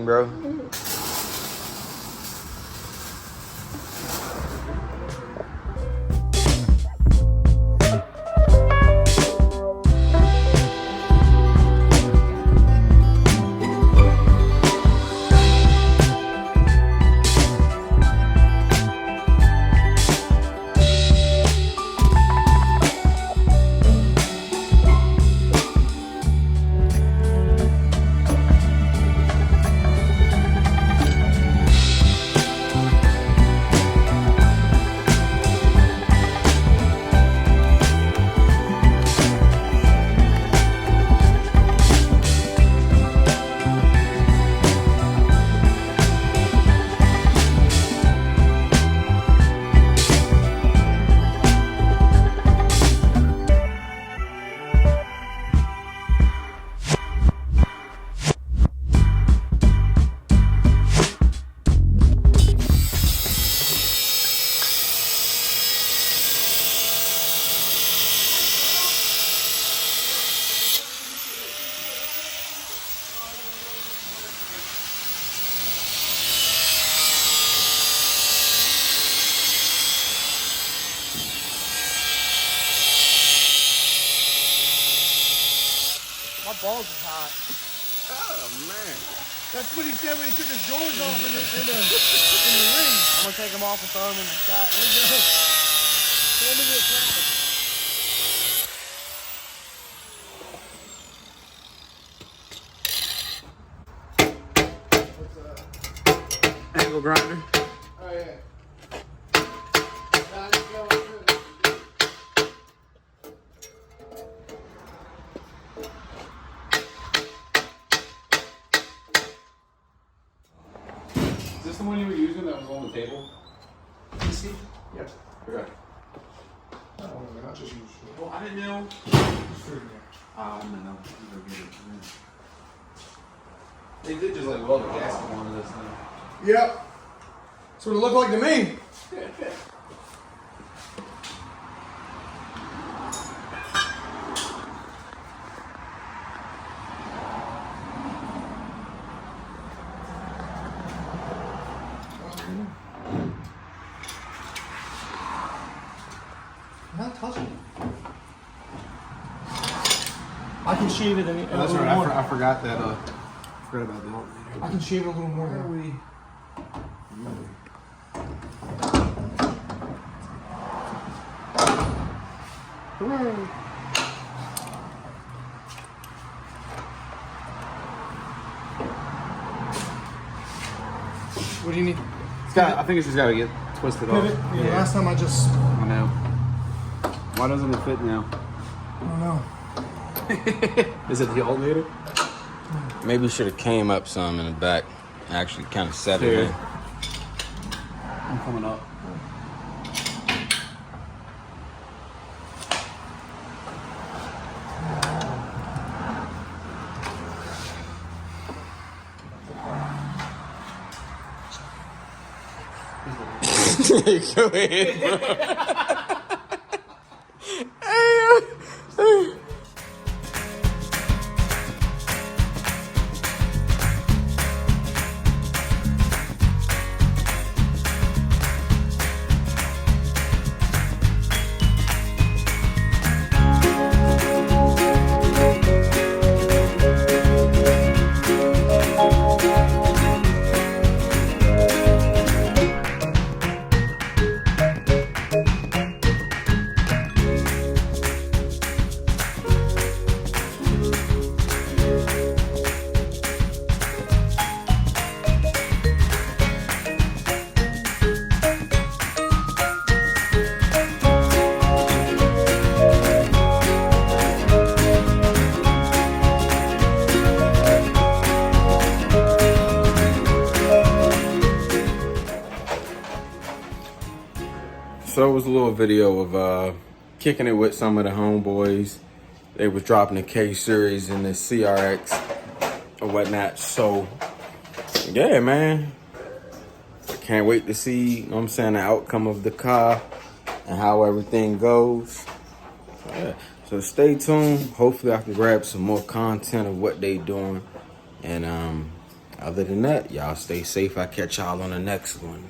everything, bro. My balls is hot. Oh man. That's what he said when he took his drawers off in the ring. I'm gonna take them off and throw them in the shot. There you go. Throw them into the crowd. Angle grinder. Oh yeah. Is this the one you were using that was on the table? PC? Yep. Okay. Oh, we're not just using it. Well, I didn't know. It's food in there. No. They did just like weld a gasket onto this thing. Yep. That's what it looked like to me. Not touching it. I can shave it a That's little right. more. I forgot that. Forgot about the alternator. I can shave it a little more. What do you need? It's got. I think it's just got to get twisted Pivot? off. Yeah, last time I just, I know. Why doesn't it fit now? I don't know. Is it the alternator? Maybe should have came up some in the back. Actually, kind of set it Here. in. I'm coming up. Go ahead, bro. So it was a little video of kicking it with some of the homeboys. They was dropping the K-Series and the CRX or whatnot. So yeah, man. I can't wait to see, you know what I'm saying, the outcome of the car and how everything goes. Yeah. So stay tuned. Hopefully I can grab some more content of what they doing. And Other than that, y'all stay safe. I'll catch y'all on the next one.